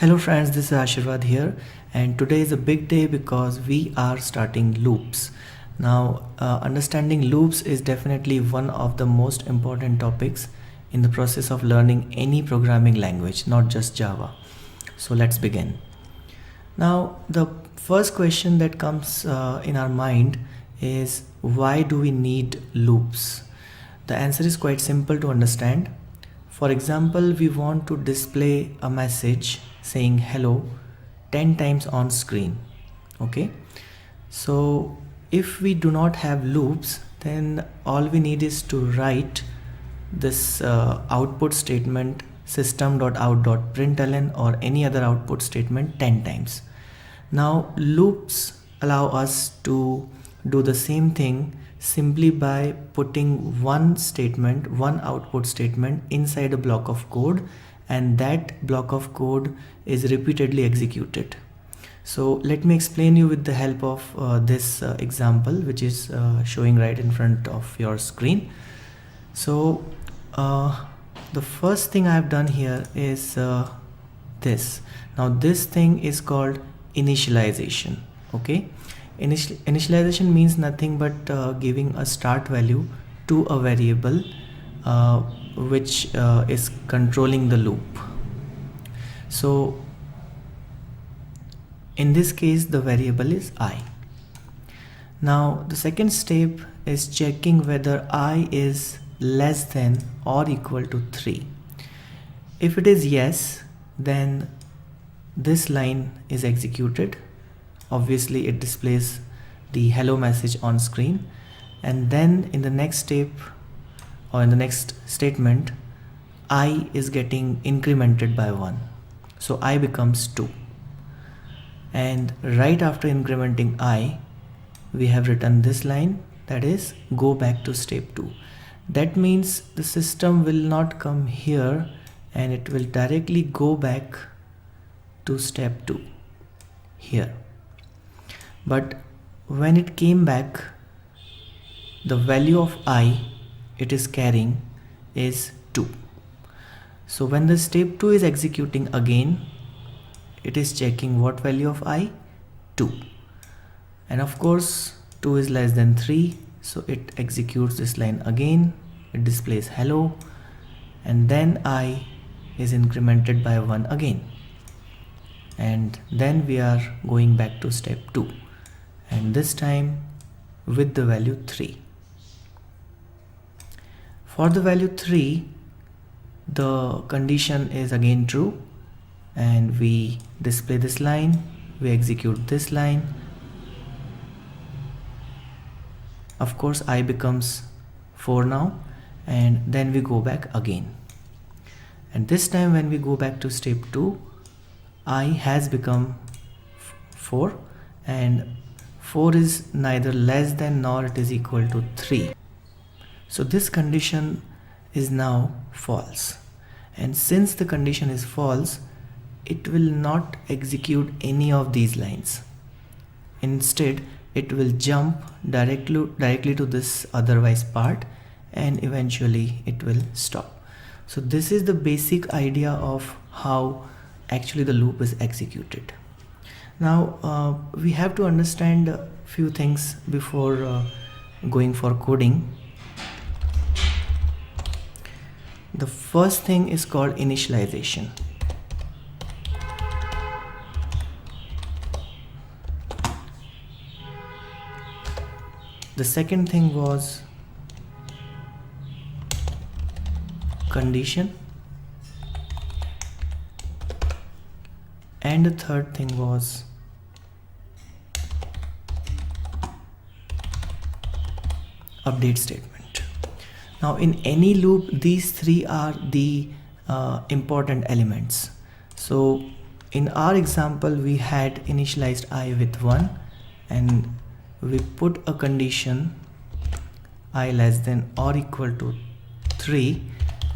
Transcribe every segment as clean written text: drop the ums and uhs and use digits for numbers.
Hello friends, this is Ashirwad here, and today is a big day because we are starting loops. Now, understanding loops is definitely one of the most important topics in the process of learning any programming language, not just Java. So let's begin. Now, the first question that comes in our mind is, why do we need loops? The answer is quite simple to understand. For example, we want to display a message saying hello 10 times on screen. Okay, so if we do not have loops, then all we need is to write this output statement system.out.println or any other output statement 10 times. Now loops allow us to do the same thing simply by putting one output statement inside a block of code, and that block of code is repeatedly executed. So let me explain you with the help of this example, which is showing right in front of your screen. So the first thing I've done here is this. Now this thing is called initialization. Okay, initialization means nothing but giving a start value to a variable which is controlling the loop. So in this case the variable is I. Now the second step is checking whether I is less than or equal to 3. If it is yes, then this line is executed. Obviously it displays the hello message on screen, and then in the next step or in the next statement, I is getting incremented by 1, so I becomes 2, and right after incrementing I, we have written this line, that is go back to step 2. That means the system will not come here and it will directly go back to step 2 here. But when it came back, the value of I it is carrying is 2. So when the step 2 is executing again, it is checking what value of I? 2. And of course 2 is less than 3, so it executes this line again, it displays hello, and then I is incremented by 1 again, and then we are going back to step 2, and this time with the value 3. For the value 3, the condition is again true, and we display this line, we execute this line. Of course I becomes 4 now, and then we go back again, and this time when we go back to step 2, I has become 4, and 4 is neither less than nor it is equal to 3. So this condition is now false, and since the condition is false, it will not execute any of these lines. Instead it will jump directly to this otherwise part, and eventually it will stop. So this is the basic idea of how actually the loop is executed. Now we have to understand a few things before going for coding. The first thing is called initialization. The second thing was condition, and the third thing was update statement. Now in any loop, these three are the important elements. So in our example, we had initialized I with 1, and we put a condition I less than or equal to 3,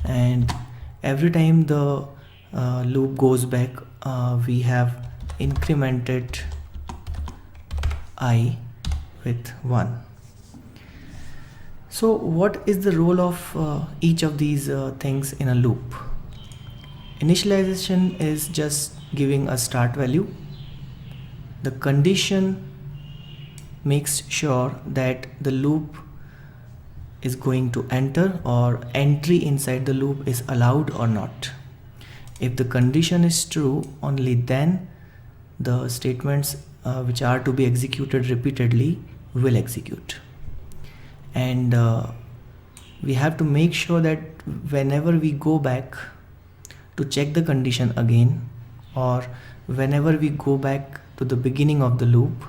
and every time the loop goes back, we have incremented I with 1. So what is the role of each of these things in a loop? Initialization is just giving a start value. The condition makes sure that the loop is going to enter, or entry inside the loop is allowed or not. If the condition is true, only then the statements which are to be executed repeatedly will execute. And we have to make sure that whenever we go back to check the condition again, or whenever we go back to the beginning of the loop,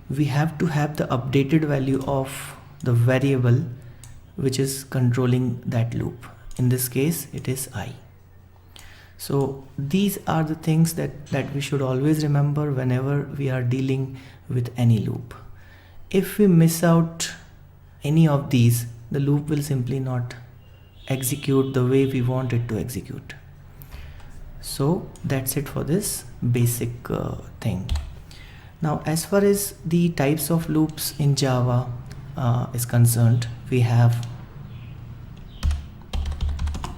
we have to have the updated value of the variable which is controlling that loop. In this case, it is I. So these are the things that we should always remember whenever we are dealing with any loop. If we miss out any of these, the loop will simply not execute the way we want it to execute. So that's it for this basic thing. Now, as far as the types of loops in Java is concerned, we have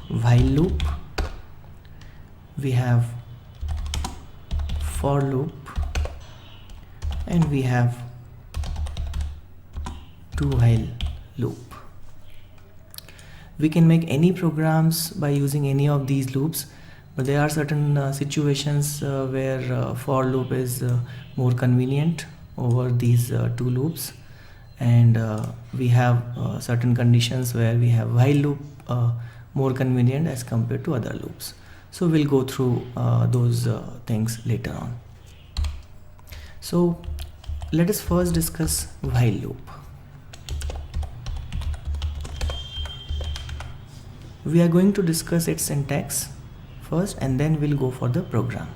while loop, we have for loop, and we have do while loop. We can make any programs by using any of these loops, but there are certain situations where for loop is more convenient over these two loops, and we have certain conditions where we have while loop more convenient as compared to other loops. So we'll go through those things later on. So let us first discuss while loop. We are going to discuss its syntax first, and then we'll go for the program.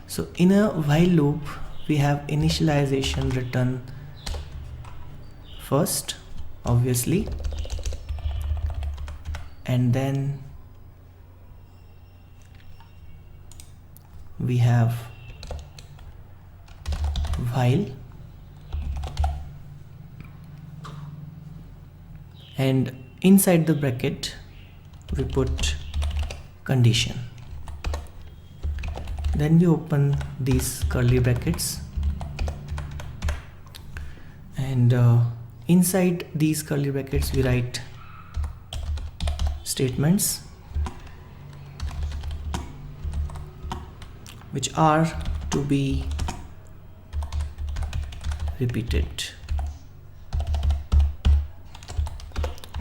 So in a while loop, we have initialization written first, obviously, and then we have while, and inside the bracket we put condition. Then we open these curly brackets, and inside these curly brackets we write statements which are to be repeated.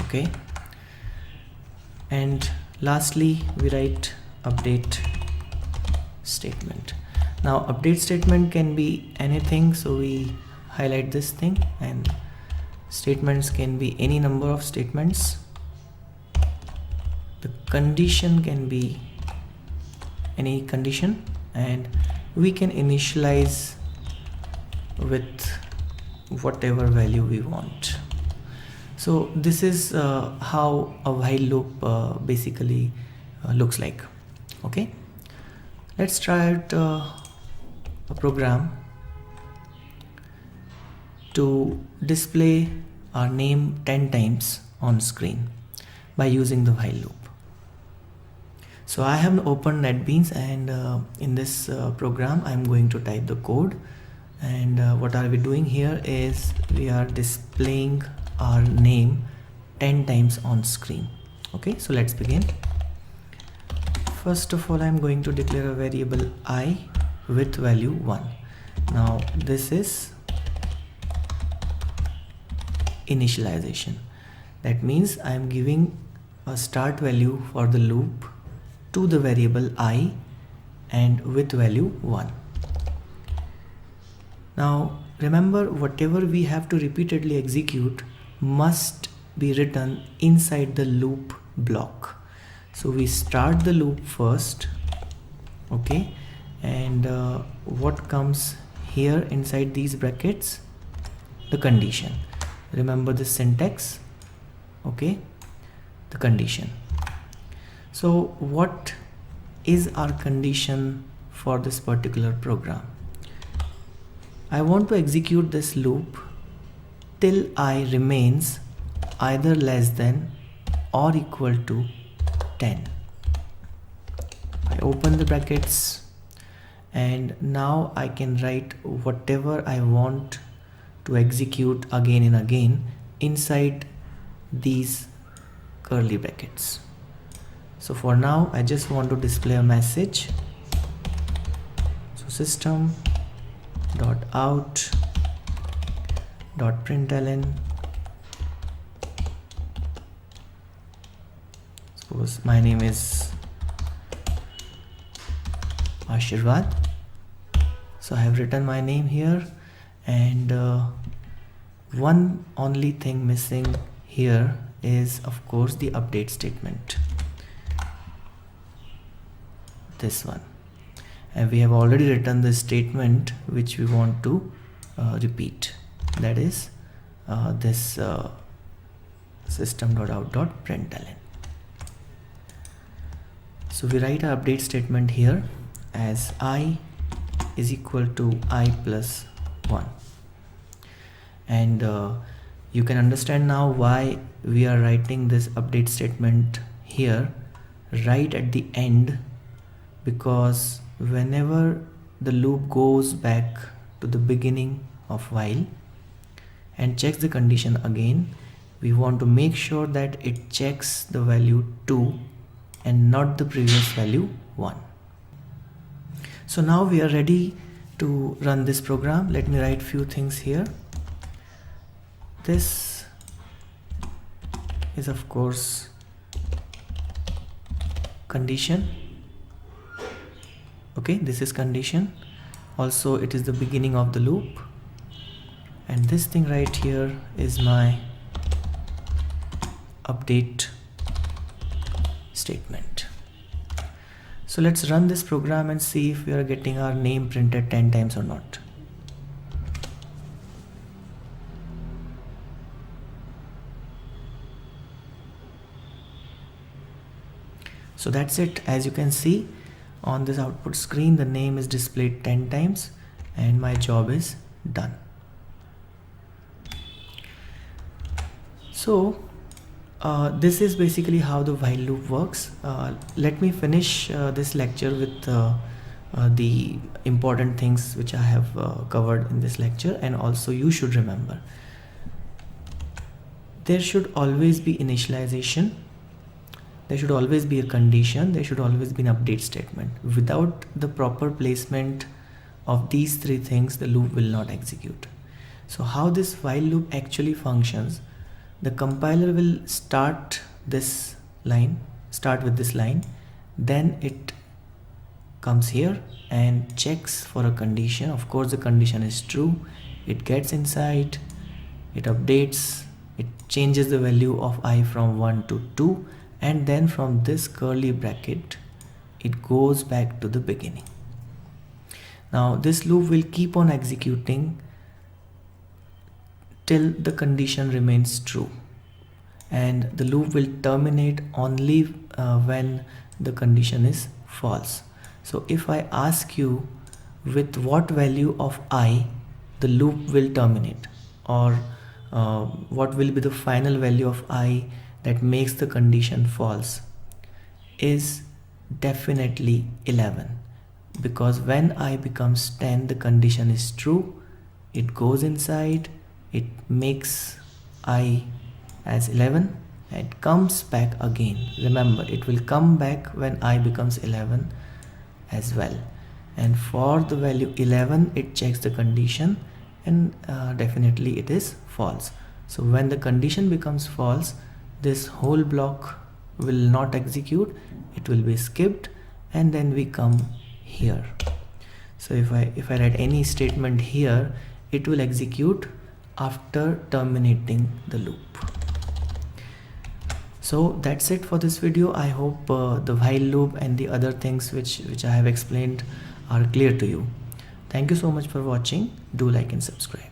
Okay, and lastly we write update statement. Now update statement can be anything, so we highlight this thing, and statements can be any number of statements. The condition can be any condition, and we can initialize with whatever value we want. So this is how a while loop basically looks like. Okay, let's try out a program to display our name 10 times on screen by using the while loop. So I have opened NetBeans, and in this program I'm going to type the code, and what are we doing here is we are displaying our name 10 times on screen. Okay, so let's begin. First of all, I'm going to declare a variable I with value 1. Now this is initialization. That means I'm giving a start value for the loop to the variable I and with value 1. Now remember, whatever we have to repeatedly execute must be written inside the loop block. So we start the loop first, okay, and what comes here inside these brackets? The condition. Remember the syntax, okay, the condition. So what is our condition for this particular program? I want to execute this loop till I remains either less than or equal to 10. I open the brackets and now I can write whatever I want to execute again and again inside these curly brackets. So for now I just want to display a message. So system.out.println, suppose my name is Ashirvad. So I have written my name here, and one only thing missing here is of course the update statement, this one, and we have already written the statement which we want to repeat, that is this system.out.println. So we write our update statement here as I is equal to I plus 1, and you can understand now why we are writing this update statement here right at the end, because whenever the loop goes back to the beginning of while and checks the condition again, we want to make sure that it checks the value 2 and not the previous value 1. So now we are ready to run this program. Let me write few things here. This is of course condition. Okay, this is condition. Also it is the beginning of the loop, and this thing right here is my update statement. So let's run this program and see if we are getting our name printed 10 times or not. So that's it. As you can see on this output screen, the name is displayed 10 times and my job is done. So this is basically how the while loop works. Let me finish this lecture with the important things which I have covered in this lecture, and also you should remember there should always be initialization, there should always be a condition, there should always be an update statement. Without the proper placement of these three things, the loop will not execute. So how this while loop actually functions: the compiler will start with this line, then it comes here and checks for a condition. Of course the condition is true, it gets inside, it updates, it changes the value of I from 1 to 2, and then from this curly bracket it goes back to the beginning. Now this loop will keep on executing till the condition remains true, and the loop will terminate only when the condition is false. So if I ask you with what value of I the loop will terminate, or what will be the final value of I that makes the condition false, is definitely 11, because when I becomes 10 the condition is true, it goes inside, it makes I as 11, and it comes back again. Remember, it will come back when I becomes 11 as well, and for the value 11 it checks the condition, and definitely it is false. So when the condition becomes false, this whole block will not execute, it will be skipped, and then we come here. So if I write any statement here, it will execute after terminating the loop. So that's it for this video. I hope the while loop and the other things which I have explained are clear to you. Thank you so much for watching. Do like and subscribe.